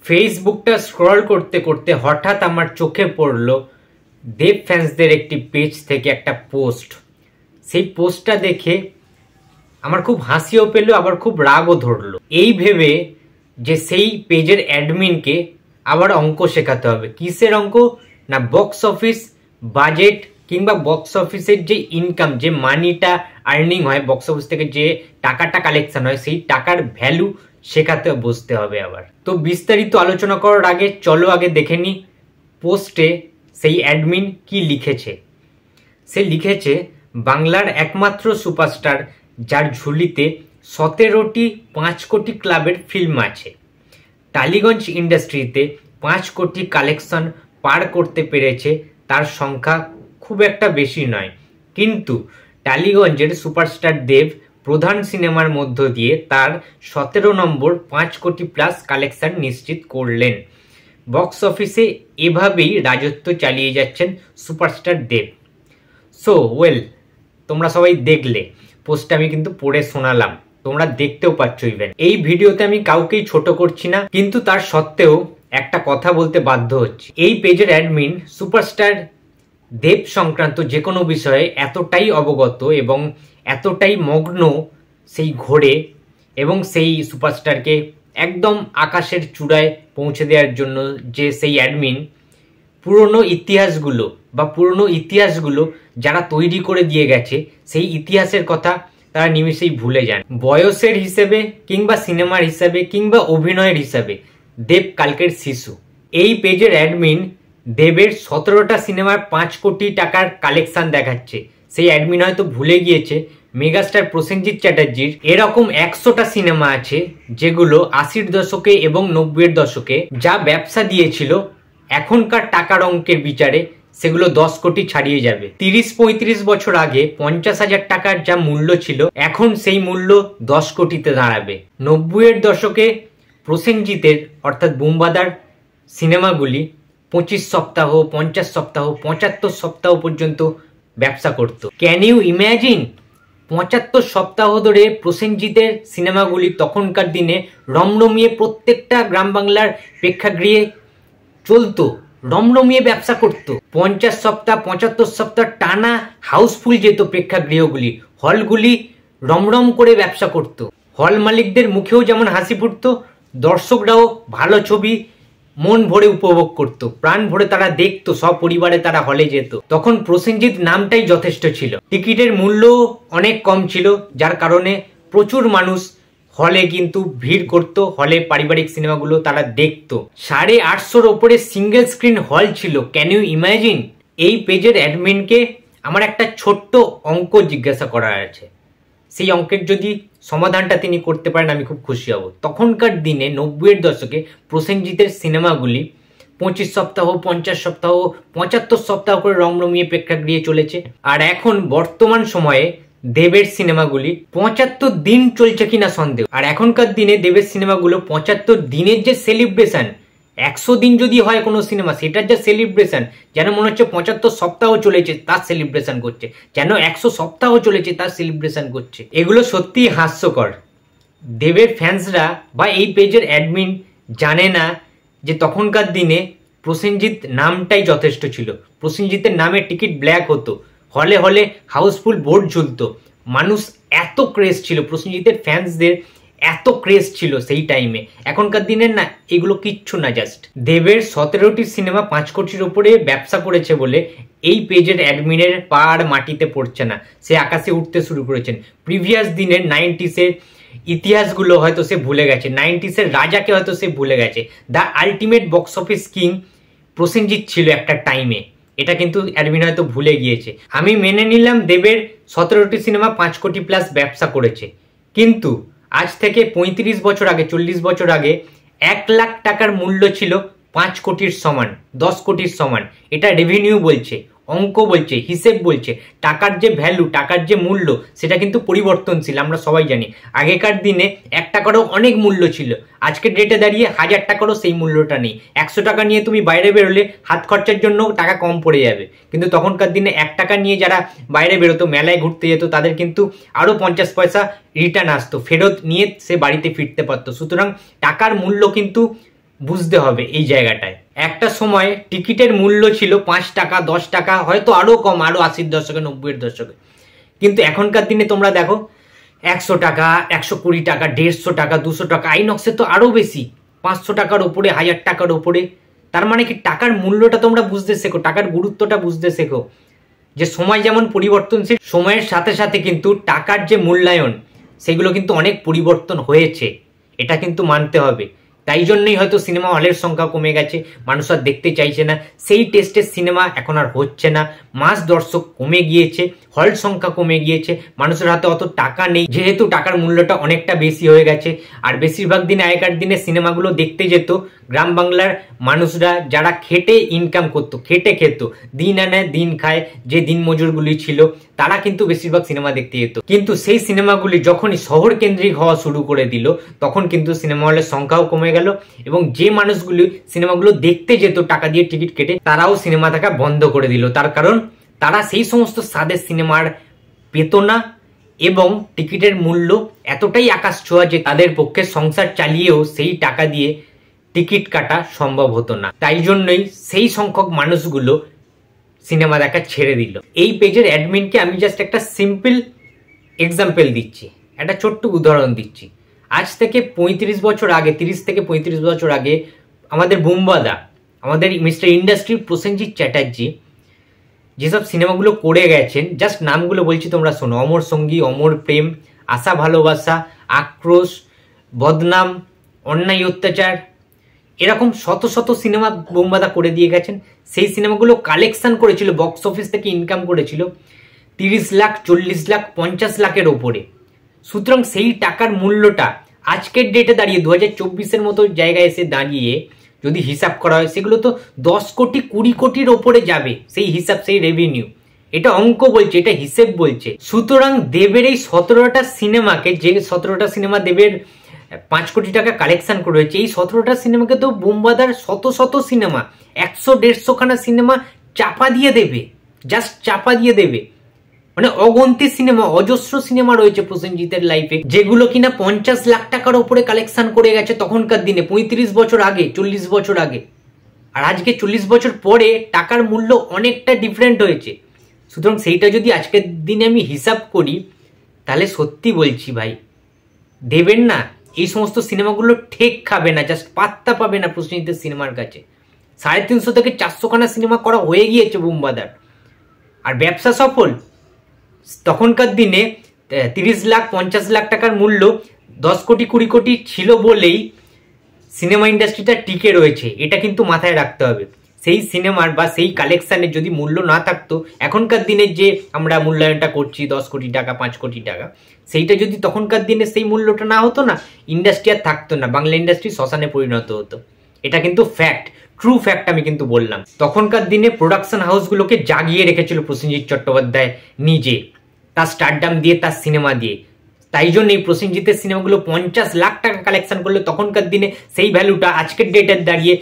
ফেসবুকটা স্ক্রল করতে করতে হঠাৎ আমার চোখে পড়লো দেব ফ্যান্সদের একটি পেজ থেকে একটা পোস্ট। সেই পোস্টটা দেখে আমার খুব হাসিও পেলো, আবার খুব রাগও ধরলো। এই ভেবে যে সেই পেজের অ্যাডমিনকে আবার অঙ্ক শেখাতে হবে। কিসের অঙ্ক? না, বক্স অফিস বাজেট কিংবা বক্স অফিসের যে ইনকাম, যে মানিটা আর্নিং হয়, বক্স অফিস থেকে যে টাকাটা কালেকশন হয়, সেই টাকার ভ্যালু শেখাতে বসতে হবে আবার। তো বিস্তারিত আলোচনা করার আগে চলো আগে দেখে নি পোস্টে সেই অ্যাডমিন কি লিখেছে। সে লিখেছে, বাংলার একমাত্র সুপারস্টার যার ঝুলিতে 17টি 5 কোটি ক্লাবের ফিল্ম আছে, টালিগঞ্জ ইন্ডাস্ট্রিতে 5 কোটি কালেকশন পার করতে পেরেছে, তার সংখ্যা খুব একটা বেশি নয়। কিন্তু টালিগঞ্জের সুপারস্টার দেব প্রধান সিনেমার মধ্য দিয়ে তার 17 নম্বর 5 কোটি প্লাস কালেকশন নিশ্চিত করলেন। বক্স অফিসে এভাবেই রাজত্ব চালিয়ে যাচ্ছেন সুপারস্টার দেব। সো ওয়েল, তোমরা সবাই দেখলে পোস্টটা, আমি কিন্তু পড়ে শোনালাম, তোমরা দেখতেও পাচ্ছ। ইভেন এই ভিডিওতে আমি কাউকেই ছোট করছি না, কিন্তু তার সত্ত্বেও একটা কথা বলতে বাধ্য হচ্ছি। এই পেজের অ্যাডমিন সুপারস্টার দেব সংক্রান্ত যে কোনো বিষয়ে এতটাই অবগত এবং এতটাই মগ্ন সেই ঘোরে, এবং সেই সুপারস্টারকে একদম আকাশের চূড়ায় পৌঁছে দেওয়ার জন্য যে সেই অ্যাডমিন পুরনো ইতিহাসগুলো যারা তৈরি করে দিয়ে গেছে, সেই ইতিহাসের কথা তারা নিমেষেই ভুলে যান। বয়সের হিসেবে কিংবা সিনেমার হিসাবে কিংবা অভিনয়ের হিসাবে দেব কালকের শিশু। এই পেজের অ্যাডমিন দেবের 17টা সিনেমার 5 কোটি টাকার কালেকশন দেখাচ্ছে। সেই অ্যাডমিন হয়তো ভুলে গিয়েছে মেগাস্টার প্রসেনজিৎ চ্যাটার্জির এরকম 100টা সিনেমা আছে যেগুলো 80-র দশকে এবং 90-এর দশকে যা ব্যবসা দিয়েছিল, এখনকার টাকার অঙ্কের বিচারে সেগুলো 10 কোটি ছাড়িয়ে যাবে। 30-35 বছর আগে 50,000 টাকার যা মূল্য ছিল, এখন সেই মূল্য 10 কোটিতে দাঁড়াবে। 90-এর দশকে প্রসেনজিতের অর্থাৎ বুমবাদার সিনেমাগুলি 25 সপ্তাহ, 50 সপ্তাহ, 75 সপ্তাহ পর্যন্ত ব্যবসা করত। Can you imagine? 75 সপ্তাহ ধরে প্রসেনজিতের সিনেমাগুলি তখনকার দিনে রমরমিয়ে প্রত্যেকটা গ্রাম বাংলার প্রেক্ষাগৃহে চলতো, রমরমিয়ে ব্যবসা করত। 50 সপ্তাহ 75 সপ্তাহ টানা হাউসফুল যেত প্রেক্ষাগৃহগুলি, হলগুলি রমরম করে ব্যবসা করত। হল মালিকদের মুখেও যেমন হাসি ফুটতো, দর্শকরাও ভালো ছবি মন ভরে উপভোগ করত, প্রাণ ভরে তারা দেখতো, সপরিবারে তারা হলে যেত। তখন প্রসেনজিৎ নামটাই যথেষ্ট ছিল। টিকিটের মূল্য অনেক কম ছিল, যার কারণে প্রচুর মানুষ হলে কিন্তু ভিড় করতো, হলে পারিবারিক সিনেমাগুলো তারা দেখতো। 850-র ওপরে সিঙ্গেল স্ক্রিন হল ছিল। Can you imagine? এই পেজের অ্যাডমিনকে আমার একটা ছোট্ট অঙ্ক জিজ্ঞাসা করার আছে। সেই অঙ্কের যদি সমাধানটা তিনি করতে পারেন, আমি খুব খুশি হব। তখনকার দিনে 90-এর দশকে প্রসেনজিতের সিনেমাগুলি 25 সপ্তাহ, 50 সপ্তাহ, 75 সপ্তাহ করে রমরমিয়ে প্রেক্ষাগৃহে চলেছে। আর এখন বর্তমান সময়ে দেবের সিনেমাগুলি 75 দিন চলছে কিনা সন্দেহ। আর এখনকার দিনে দেবের সিনেমাগুলো 75 দিনের যে সেলিব্রেশন, 100 দিন যদি হয় কোনো সিনেমা, সেটার যে সেলিব্রেশন, যেন মনে হচ্ছে 75 সপ্তাহ চলেছে তার সেলিব্রেশন করছে, যেন 100 সপ্তাহ চলেছে তার সেলিব্রেশন করছে। এগুলো সত্যি হাস্যকর। দেবের ফ্যান্সরা বা এই পেজের অ্যাডমিন জানে না যে তখনকার দিনে প্রসেনজিৎ নামটাই যথেষ্ট ছিল। প্রসেনজিতের নামে টিকিট ব্ল্যাক হতো, হলে হলে হাউসফুল বোর্ড ঝুলতো, মানুষ এত ক্রেজ ছিল, প্রসেনজিতের ফ্যান্সদের এত ক্রেজ ছিল সেই টাইমে। এখনকার দিনের না, এগুলো কিচ্ছু না। জাস্ট দেবের 17টি সিনেমা 5 কোটির উপরে ব্যবসা করেছে বলে এই পেজের অ্যাডমিনের পা আর মাটিতে পড়ছে না, সে আকাশে উঠতে শুরু করেছেন। প্রিভিয়াস দিনের 90s-এর ইতিহাসগুলো হয়তো সে ভুলে গেছে, 90s-এর রাজাকে হয়তো সে ভুলে গেছে। The ultimate box office king Prosenjit ছিল একটা টাইমে, এটা কিন্তু অ্যাডমিন হয়তো ভুলে গিয়েছে। আমি মেনে নিলাম দেবের 17টি সিনেমা 5 কোটি প্লাস ব্যবসা করেছে, কিন্তু আজ থেকে 35 বছর আগে, 40 বছর আগে 1 লাখ টাকার মূল্য ছিল 5 কোটির সমান, 10 কোটির সমান। এটা রেভিনিউ বলছে, অঙ্ক বলছে, হিসেব বলছে। টাকার যে ভ্যালু, টাকার যে মূল্য, সেটা কিন্তু পরিবর্তনশীল, আমরা সবাই জানি। আগেকার দিনে 1 টাকারও অনেক মূল্য ছিল, আজকের ডেটে দাঁড়িয়ে 1000 টাকারও সেই মূল্যটা নেই। 100 টাকা নিয়ে তুমি বাইরে বেরোলে হাত খরচার জন্য টাকা কম পড়ে যাবে, কিন্তু তখনকার দিনে 1 টাকা নিয়ে যারা বাইরে বেরোতো, মেলায় ঘুরতে যেত, তাদের কিন্তু আরও 50 পয়সা রিটার্ন আসতো, ফেরত নিয়ে সে বাড়িতে ফিরতে পারতো। সুতরাং টাকার মূল্য কিন্তু বুঝতে হবে এই জায়গাটায়। একটা সময় টিকিটের মূল্য ছিল 5 টাকা, 10 টাকা, হয়তো আরো কম, আরো 80-এর দশকে, 90-এর দশকে। কিন্তু এখনকার দিনে তোমরা দেখো 100 টাকা, 120 টাকা, 150 টাকা, 200 টাকা, আইনক্সে তো আরো বেশি, 500 টাকার ওপরে, 1000 টাকার ওপরে। তার মানে কি, টাকার মূল্যটা তোমরা বুঝতে শেখো, টাকার গুরুত্বটা বুঝতে শেখো, যে সময় যেমন পরিবর্তনশীল, সময়ের সাথে সাথে কিন্তু টাকার যে মূল্যায়ন সেগুলো কিন্তু অনেক পরিবর্তন হয়েছে, এটা কিন্তু মানতে হবে। তাই জন্যই হয়তো সিনেমা হলের সংখ্যা কমে গেছে, মানুষ আর দেখতে চাইছে না, সেই টেস্টের সিনেমা এখন আর হচ্ছে না, মাস দর্শক কমে গিয়েছে, হল সংখ্যা কমে গিয়েছে, মানুষের হাতে অত টাকা নেই, যেহেতু টাকার মূল্যটা অনেকটা বেশি হয়ে গেছে। আর বেশিরভাগ দিনে, আগেকার দিনে সিনেমাগুলো দেখতে যেত গ্রাম বাংলার মানুষরা, যারা খেটে ইনকাম করতো, খেটে খেত, দিন আনে দিন খায়, যে দিন মজুরগুলি ছিল, তারা কিন্তু বেশিরভাগ সিনেমা দেখতে যেত। কিন্তু সেই সিনেমাগুলি যখনই শহর কেন্দ্রিক হওয়া শুরু করে দিল, তখন কিন্তু সিনেমা হলের সংখ্যাও কমে গেল, এবং যে মানুষগুলি সিনেমাগুলো দেখতে যেত টাকা দিয়ে টিকিট কেটে, তারাও সিনেমা দেখা বন্ধ করে দিল। তার কারণ তারা সেই সমস্ত স্বাদের সিনেমার পেত না, এবং টিকিটের মূল্য এতটাই আকাশ ছোঁয়া যে তাদের পক্ষে সংসার চালিয়েও সেই টাকা দিয়ে টিকিট কাটা সম্ভব হতো না। তাই জন্যই সেই সংখ্যক মানুষগুলো সিনেমা দেখা ছেড়ে দিল। এই পেজের অ্যাডমিনকে আমি জাস্ট একটা সিম্পল এক্সাম্পল দিচ্ছি, একটা ছোট্ট উদাহরণ দিচ্ছি। আজ থেকে 35 বছর আগে, 30 থেকে 35 বছর আগে, আমাদের বুম্বাদা, আমাদের মিস্টার ইন্ডাস্ট্রি প্রসেনজিৎ চ্যাটার্জি যেসব সিনেমাগুলো করে গেছেন, জাস্ট নামগুলো বলছি, তোমরা শোনো: অমর সঙ্গী, অমর প্রেম, আশা ভালোবাসা, আক্রোশ, বদনাম, অন্যায় অত্যাচার, এরকম শত শত সিনেমা বোমবাদা করে দিয়ে গেছেন। সেই সিনেমাগুলো কালেকশন করেছিল, বক্স অফিস থেকে ইনকাম করেছিল 30 লাখ, 40 লাখ, 50 লাখের ওপরে। সুতরাং সেই টাকার মূল্যটা আজকের ডেটে দাঁড়িয়ে 2024-এর মতো জায়গায় এসে দাঁড়িয়ে যদি হিসাব করা হয়, সেগুলো তো 10 কোটি, 20 কোটির ওপরে যাবে, সেই হিসাব, সেই রেভিনিউ। এটা অঙ্ক বলছে, এটা হিসেব বলছে। সুতরাং দেবের এই 17টা সিনেমাকে, যে 17টা সিনেমা দেবের 5 কোটি টাকা কালেকশন করে হয়েছে, এই 17টা সিনেমাকে তো বোমবাদার শত শত সিনেমা, 100-150 খানা সিনেমা চাপা দিয়ে দেবে, জাস্ট চাপা দিয়ে দেবে। মানে অগন্তি সিনেমা, অজস্র সিনেমা রয়েছে প্রসেনজিতের লাইফে, যেগুলো কিনা 50 লাখ টাকার উপরে কালেকশন করে গেছে তখনকার দিনে, 35 বছর আগে, 40 বছর আগে। আর আজকে 40 বছর পরে টাকার মূল্য অনেকটা ডিফারেন্ট হয়েছে। সুতরাং সেইটা যদি আজকের দিনে আমি হিসাব করি, তাহলে সত্যি বলছি ভাই, দেবেন না এই সমস্ত সিনেমাগুলো ঠেক খাবে না, জাস্ট পাত্তা পাবে না প্রসেনজিতের সিনেমার কাছে। 350 থেকে 400 খানা সিনেমা করা হয়ে গিয়েছে বুম্বাদার, আর ব্যবসা সফল। তখনকার দিনে 30 লাখ, 50 লাখ টাকার মূল্য 10 কোটি, 20 কোটি ছিল বলেই সিনেমা ইন্ডাস্ট্রিটা টিকে রয়েছে, এটা কিন্তু মাথায় রাখতে হবে। সেই সিনেমার বা সেই কালেকশনের যদি মূল্য না থাকতো, এখনকার দিনে যে আমরা মূল্যায়নটা করছি 10 কোটি টাকা, 5 কোটি টাকা, সেইটা যদি তখনকার দিনে সেই মূল্যটা না হতো না, ইন্ডাস্ট্রি আর থাকতো না, বাংলা ইন্ডাস্ট্রি শ্মশানে পরিণত হতো। এটা কিন্তু ফ্যাক্ট, ট্রু ফ্যাক্ট আমি কিন্তু বললাম। তখনকার দিনে প্রোডাকশন হাউসগুলোকে জাগিয়ে রেখেছিল প্রসেনজিৎ চট্টোপাধ্যায় নিজে, তার স্টারডাম দিয়ে, তার সিনেমা দিয়ে। তাই জন্য এই প্রসেনজিতের সিনেমাগুলো 50 লাখ টাকা কালেকশন করলে তখনকার দিনে সেই ভ্যালুটা আজকের ডেটের দাঁড়িয়ে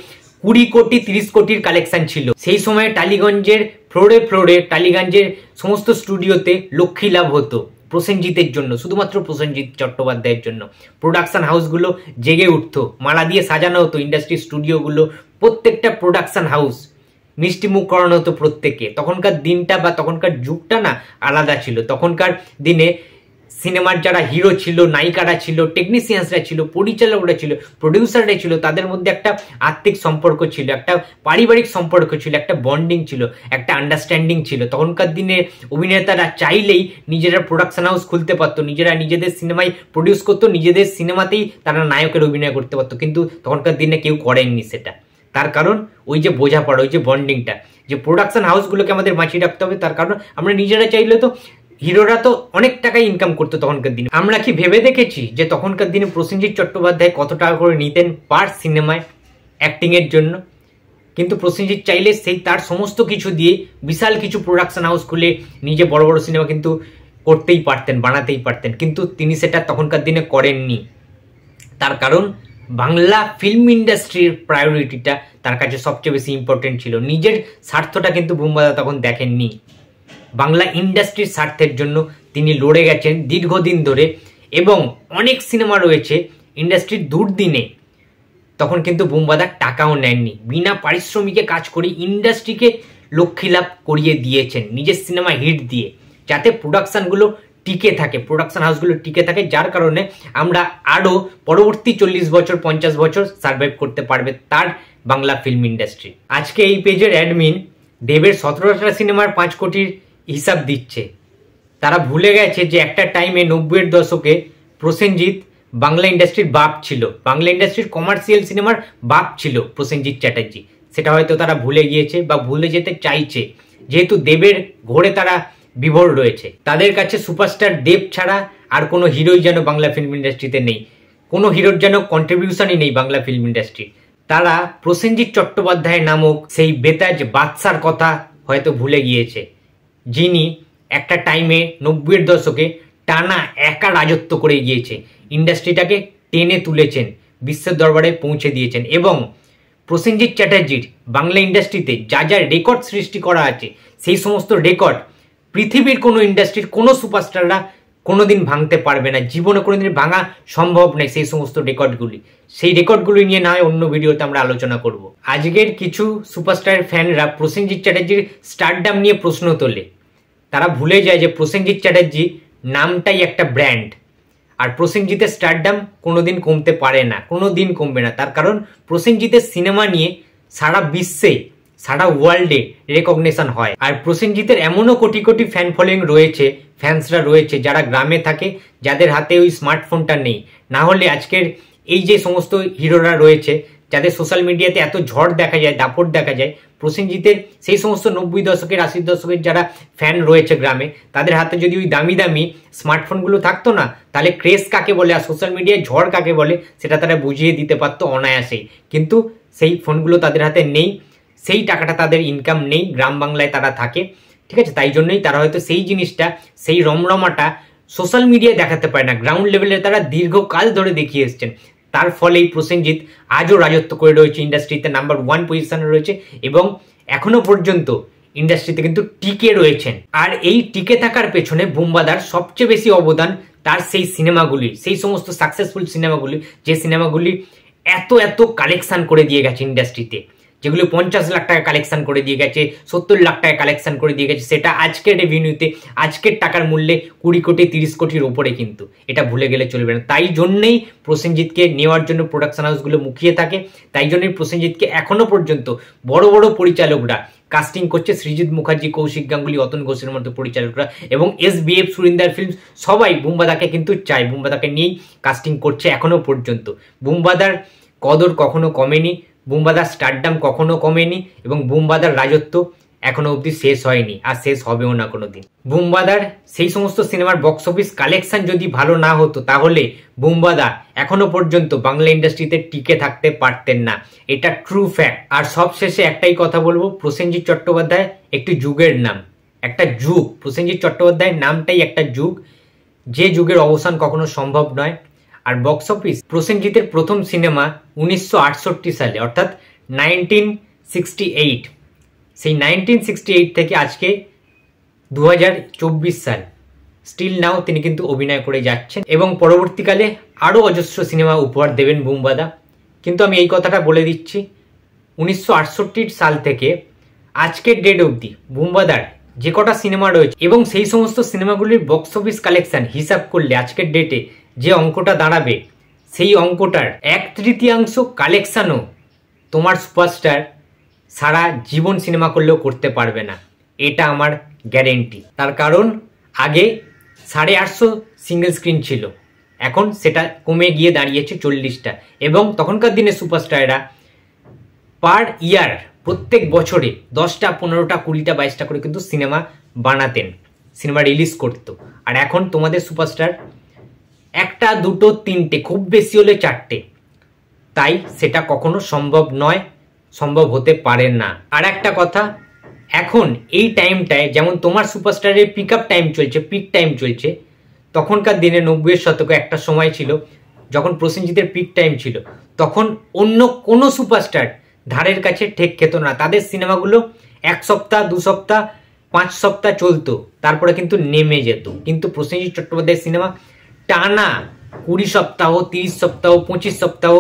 20 কোটি, 30 কোটির কালেকশন ছিল। সেই সময় টালিগঞ্জের ফ্লোরে ফ্লোরে, টালিগঞ্জের সমস্ত স্টুডিওতে লক্ষ্মী লাভ হতো প্রসেনজিতের জন্য, শুধুমাত্র প্রসেনজিৎ চট্টোপাধ্যায়ের জন্য। প্রোডাকশন হাউসগুলো জেগে উঠতো, মালা দিয়ে সাজানো হতো ইন্ডাস্ট্রি স্টুডিওগুলো, প্রত্যেকটা প্রোডাকশন হাউস মিষ্টি মুখ করানো হতো প্রত্যেককে। তখনকার দিনটা বা তখনকার যুগটা না আলাদা ছিল। তখনকার দিনে সিনেমার যারা হিরো ছিল, নায়িকারা ছিল, টেকনিশিয়ানসরা ছিল, পরিচালকরা ছিল, প্রডিউসাররা ছিল, তাদের মধ্যে একটা আত্মিক সম্পর্ক ছিল, একটা পারিবারিক সম্পর্ক ছিল, একটা বন্ডিং ছিল, একটা আন্ডারস্ট্যান্ডিং ছিল। তখনকার দিনে অভিনেতারা চাইলেই নিজেরা প্রোডাকশন হাউস খুলতে পারতো, নিজেরা নিজেদের সিনেমায় প্রডিউস করতো, নিজেদের সিনেমাতেই তারা নায়কের অভিনয় করতে পারতো। কিন্তু তখনকার দিনে কেউ করেননি সেটা। তার কারণ ওই যে বোঝাপড়া, ওই যে বন্ডিংটা, যে প্রোডাকশন হাউসগুলোকে আমাদের বাঁচিয়ে রাখতে হবে। তার কারণ আমরা নিজেরা চাইলে তো, হিরোরা তো অনেক টাকা ইনকাম করতো তখনকার দিনে। আমরা কি ভেবে দেখেছি যে তখনকার দিনে প্রসেনজিৎ চট্টোপাধ্যায় কত টাকা করে নিতেন পার সিনেমায় অ্যাক্টিং এর জন্য? কিন্তু প্রসেনজিৎ চাইলে সেই তার সমস্ত কিছু দিয়ে বিশাল কিছু প্রোডাকশন হাউস খুলে নিজে বড় বড় সিনেমা কিন্তু করতেই পারতেন, বানাতেই পারতেন। কিন্তু তিনি সেটা তখনকার দিনে করেননি। তার কারণ বাংলা ফিল্ম ইন্ডাস্ট্রির প্রায়োরিটিটা তার কাছে সবচেয়ে বেশি ইম্পর্টেন্ট ছিল। নিজের স্বার্থটা কিন্তু বুম্বাদা তখন দেখেননি, বাংলা ইন্ডাস্ট্রির স্বার্থের জন্য তিনি লড়ে গেছেন দীর্ঘদিন ধরে। এবং অনেক সিনেমা রয়েছে ইন্ডাস্ট্রির দুর্দিনে তখন কিন্তু বুমবাদা টাকাও নেননি, বিনা পারিশ্রমিকে কাজ করে ইন্ডাস্ট্রিকে লক্ষ্মী লাভ করিয়ে দিয়েছেন নিজের সিনেমা হিট দিয়ে, যাতে প্রোডাকশনগুলো টিকে থাকে, প্রোডাকশন হাউসগুলো টিকে থাকে, যার কারণে আমরা আরও পরবর্তী 40 বছর 50 বছর সার্ভাইভ করতে পারবে তার বাংলা ফিল্ম ইন্ডাস্ট্রি। আজকে এই পেজের অ্যাডমিন দেবের 17টা সিনেমার 5 কোটির হিসাব দিচ্ছে। তারা ভুলে গেছে যে একটা টাইমে 90-এর দশকে প্রসেনজিৎ বাংলা ইন্ডাস্ট্রির বাপ ছিল, বাংলা ইন্ডাস্ট্রির কমার্শিয়াল সিনেমার বাপ ছিল প্রসেনজিৎ চ্যাটার্জি। সেটা হয়তো তারা ভুলে গিয়েছে বা ভুলে যেতে চাইছে, যেহেতু দেবের ঘোরে তারা বিভোর রয়েছে। তাদের কাছে সুপারস্টার দেব ছাড়া আর কোনো হিরোই যেন বাংলা ফিল্ম ইন্ডাস্ট্রিতে নেই, কোনো হিরোর যেন কন্ট্রিবিউশনই নেই বাংলা ফিল্ম ইন্ডাস্ট্রি। তারা প্রসেনজিৎ চট্টোপাধ্যায় নামক সেই বেতাজ বাদশার কথা হয়তো ভুলে গিয়েছে, যিনি একটা টাইমে 90-এর দশকে টানা একা রাজত্ব করে গিয়েছে, ইন্ডাস্ট্রিটাকে টেনে তুলেছেন, বিশ্বের দরবারে পৌঁছে দিয়েছেন। এবং প্রসেনজিৎ চ্যাটার্জির বাংলা ইন্ডাস্ট্রিতে যা যা রেকর্ড সৃষ্টি করা আছে, সেই সমস্ত রেকর্ড পৃথিবীর কোনো ইন্ডাস্ট্রির কোনো সুপারস্টাররা কোনোদিন ভাঙতে পারবে না, জীবনে কোনোদিন ভাঙা সম্ভব নয় সেই সমস্ত রেকর্ডগুলি। সেই রেকর্ডগুলি নিয়ে না হয় অন্য ভিডিওতে আমরা আলোচনা করব। আজকের কিছু সুপারস্টারের ফ্যানরা প্রসেনজিৎ চ্যাটার্জির স্টারডাম নিয়ে প্রশ্ন তোলে। তারা ভুলে যায় যে প্রসেনজিৎ চ্যাটার্জি নামটাই একটা ব্র্যান্ড, আর প্রসেনজিতের স্টারডাম কোনোদিন কমতে পারে না, কোনোদিন কমবে না। তার কারণ প্রসেনজিতের সিনেমা নিয়ে সারা বিশ্বে, সারা ওয়ার্ল্ডে রেকগনিশন হয়। আর প্রসেনজিতের এমনও কোটি কোটি ফ্যান ফলোয়িং রয়েছে, ফ্যান্সরা রয়েছে যারা গ্রামে থাকে, যাদের হাতে ওই স্মার্টফোনটা নেই। না হলে আজকের এই যে সমস্ত হিরোরা রয়েছে, যাদের সোশ্যাল মিডিয়াতে এত ঝড় দেখা যায়, দাপট দেখা যায়, প্রসেনজিতের সেই সমস্ত 90 দশকের 80 দশকের যারা ফ্যান রয়েছে গ্রামে, তাদের হাতে যদি ওই দামি দামি স্মার্টফোনগুলো থাকতো না, তাহলে ক্রেজ কাকে বলে আর সোশ্যাল মিডিয়ায় ঝড় কাকে বলে সেটা তারা বুঝিয়ে দিতে পারতো অনায়াসেই। কিন্তু সেই ফোনগুলো তাদের হাতে নেই, সেই টাকাটা তাদের ইনকাম নেই, গ্রাম বাংলায় তারা থাকে, ঠিক আছে? তাই জন্যই তারা হয়তো সেই জিনিসটা, সেই রমরমাটা সোশ্যাল মিডিয়ায় দেখাতে পারে না, গ্রাউন্ড লেভেলে তারা দীর্ঘকাল ধরে দেখিয়ে এসছেন। তার ফলেই প্রসেনজিৎ আজও রাজত্ব করে রয়েছে, ইন্ডাস্ট্রিতে নাম্বার 1 পজিশনে রয়েছে এবং এখনো পর্যন্ত ইন্ডাস্ট্রিতে কিন্তু টিকে রয়েছেন। আর এই টিকে থাকার পেছনে বুমবাদার সবচেয়ে বেশি অবদান তার সেই সিনেমাগুলি, সেই সমস্ত সাকসেসফুল সিনেমাগুলি, যে সিনেমাগুলি এত এত কালেকশন করে দিয়ে গেছে ইন্ডাস্ট্রিতে, যেগুলো 50 লাখ টাকা কালেকশন করে দিয়ে গেছে, 70 লাখ টাকা কালেকশন করে দিয়ে গেছে, সেটা আজকের রেভিনিউতে, আজকের টাকার মূল্যে 20 কোটি 30 কোটির উপরে। কিন্তু এটা ভুলে গেলে চলবে না। তাই জন্যই প্রসেনজিৎকে নেওয়ার জন্য প্রোডাকশন হাউসগুলো মুখিয়ে থাকে, তাই জন্যই প্রসেনজিৎকে এখনো পর্যন্ত বড় বড় পরিচালকরা কাস্টিং করছে, সৃজিত মুখার্জি, কৌশিক গাঙ্গুলি, অতন ঘোষের মতো পরিচালকরা, এবং SBF, সুরিন্দার ফিল্মস সবাই বুমবাদাকে কিন্তু চায়, বুমবাদাকে নিয়েই কাস্টিং করছে এখনো পর্যন্ত। বুমবাদার কদর কখনো কমেনি, বুমবাদার স্টারডাম কখনো কমেনি, এবং বুমবাদার রাজত্ব এখনো অবধি শেষ হয়নি, আর শেষ হবেও না কোনোদিন। বুমবাদার সেই সমস্ত সিনেমার বক্স অফিস কালেকশন যদি ভালো না হতো, তাহলে বুমবাদা এখনো পর্যন্ত বাংলা ইন্ডাস্ট্রিতে টিকে থাকতে পারতেন না, এটা ট্রু ফ্যাক্ট। আর সবশেষে একটাই কথা বলবো, প্রসেনজিৎ চট্টোপাধ্যায় একটি যুগের নাম, একটা যুগ। প্রসেনজিৎ চট্টোপাধ্যায়ের নামটাই একটা যুগ, যে যুগের অবসান কখনো সম্ভব নয়। আর বক্স অফিস, প্রসেনজিতের প্রথম সিনেমা 1968 সালে, অর্থাৎ 1968, সেই 1968 থেকে আজকে 2024 সাল, স্টিল নাও তিনি কিন্তু অভিনয় করে যাচ্ছেন এবং পরবর্তীকালে আরও অজস্র সিনেমা উপহার দেবেন বুমবাদা। কিন্তু আমি এই কথাটা বলে দিচ্ছি, 1968 সাল থেকে আজকের ডেট অবধি বুমবাদার যে কটা সিনেমা রয়েছে এবং সেই সমস্ত সিনেমাগুলির বক্স অফিস কালেকশন হিসাব করলে আজকের ডেটে যে অঙ্কটা দাঁড়াবে, সেই অঙ্কটার 1/3 কালেকশানও তোমার সুপারস্টার সারা জীবন সিনেমা করলেও করতে পারবে না, এটা আমার গ্যারেন্টি। তার কারণ আগে 850 সিঙ্গেল স্ক্রিন ছিল, এখন সেটা কমে গিয়ে দাঁড়িয়েছে 40টা, এবং তখনকার দিনে সুপারস্টাররা পার ইয়ার, প্রত্যেক বছরে 10টা 15টা 20টা 22টা করে কিন্তু সিনেমা বানাতেন, সিনেমা রিলিজ করতো। আর এখন তোমাদের সুপারস্টার 1টা 2টো 3টে, খুব বেশি হলে 4টে। তাই সেটা কখনো সম্ভব নয়, সম্ভব হতে পারে না। আর একটা কথা, এখন এই টাইমটায় যেমন তোমার সুপারস্টারের পিক আপ টাইম চলছে, পিক টাইম চলছে, তখনকার দিনে 90-এর শতকে একটা সময় ছিল যখন প্রসেনজিতের পিক টাইম ছিল, তখন অন্য কোনো সুপারস্টার ধারের কাছে ঠেক খেত না। তাদের সিনেমাগুলো 1 সপ্তাহ 2 সপ্তাহ 5 সপ্তাহ চলতো, তারপরে কিন্তু নেমে যেত। কিন্তু প্রসেনজিৎ চট্টোপাধ্যায়ের সিনেমা টানা 20 সপ্তাহ 30 সপ্তাহ 25 সপ্তাহ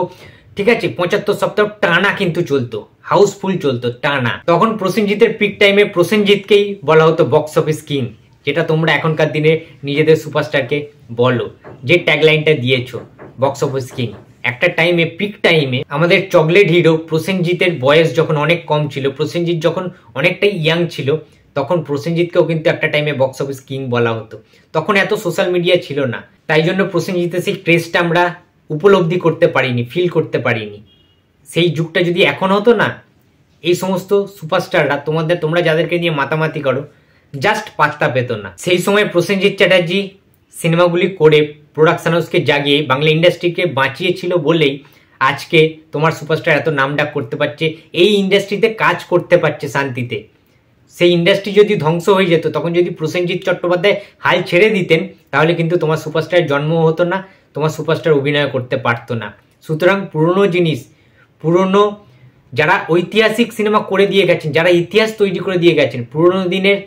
ঠিক আছে, 75 সপ্তাহ টানা কিন্তু চলতো, হাউসফুল চলতো টানা। তখন প্রসেনজিতের পিক টাইমে প্রসেনজিৎকেই বলা হতো বক্স অফিস কিং, যেটা তোমরা এখনকার দিনে নিজেদের সুপারস্টারকে বলো, যে ট্যাগলাইনটা দিয়েছো বক্স অফিস কিং। একটা টাইমে পিক টাইমে আমাদের চকলেট হিরো প্রসেনজিতের বয়স যখন অনেক কম ছিল, প্রসেনজিৎ যখন অনেকটাই ইয়াং ছিল, তখন প্রসেনজিৎকেও কিন্তু একটা টাইমে বক্স অফিস কিং বলা হতো। তখন এত সোশ্যাল মিডিয়া ছিল না, তাই জন্য প্রসেনজিতের সেই ক্রেজটা আমরা উপলব্ধি করতে পারিনি, ফিল করতে পারিনি। সেই যুগটা যদি এখন হতো না, এই সমস্ত সুপারস্টাররা তোমরা যাদেরকে নিয়ে মাতামাতি করো, জাস্ট পাত্তা পেত না। সেই সময় প্রসেনজিৎ চ্যাটার্জি সিনেমাগুলি করে প্রোডাকশন হাউসকে জাগিয়ে বাংলা ইন্ডাস্ট্রিকে বাঁচিয়েছিল বলেই আজকে তোমার সুপারস্টার এত নামডাক করতে পারছে, এই ইন্ডাস্ট্রিতে কাজ করতে পারছে শান্তিতে। সেই ইন্ডাস্ট্রি যদি ধ্বংস হয়ে যেত, তখন যদি প্রসেনজিৎ চট্টোপাধ্যায় হাল ছেড়ে দিতেন, তাহলে কিন্তু তোমার সুপারস্টারের জন্ম হতো না, তোমার সুপারস্টার অভিনয় করতে পারতো না। সুতরাং পুরনো জিনিস, পুরনো যারা ঐতিহাসিক সিনেমা করে দিয়ে গেছেন, যারা ইতিহাস তৈরি করে দিয়ে গেছেন, পুরনো দিনের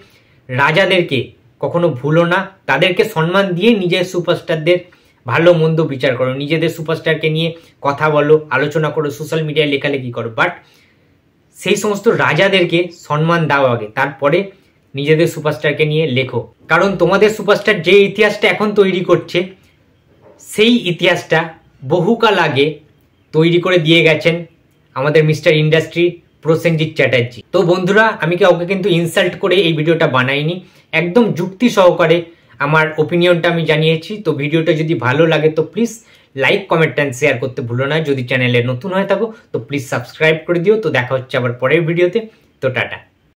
রাজাদেরকে কখনো ভুলো না, তাদেরকে সম্মান দিয়ে নিজের সুপারস্টারদের ভালো মন্দ বিচার করো, নিজেদের সুপারস্টারকে নিয়ে কথা বলো, আলোচনা করো, সোশ্যাল মিডিয়ায় লেখালেখি করো, বাট সেই সমস্ত রাজাদেরকে সম্মান দাও আগে, তারপরে নিজেদের সুপারস্টারকে নিয়ে লেখো। কারণ তোমাদের সুপারস্টার যে ইতিহাসটা এখন তৈরি করছে, সেই ইতিহাসটা বহুকাল আগে তৈরি করে দিয়ে গেছেন আমাদের মিস্টার ইন্ডাস্ট্রি প্রসেনজিৎ চ্যাটার্জি। তো বন্ধুরা, আমি কাউকে কিন্তু ইনসাল্ট করে এই ভিডিওটা বানাইনি, একদম যুক্তি সহকারে আমার ওপিনিয়নটা আমি জানিয়েছি। তো ভিডিওটা যদি ভালো লাগে তো please like, comment and share করতে ভুলো না। যদি চ্যানেলে নতুন হয়ে থাকো তো প্লিজ সাবস্ক্রাইব করে দিও। তো দেখা হচ্ছে আবার পরের ভিডিওতে। তো টাটা।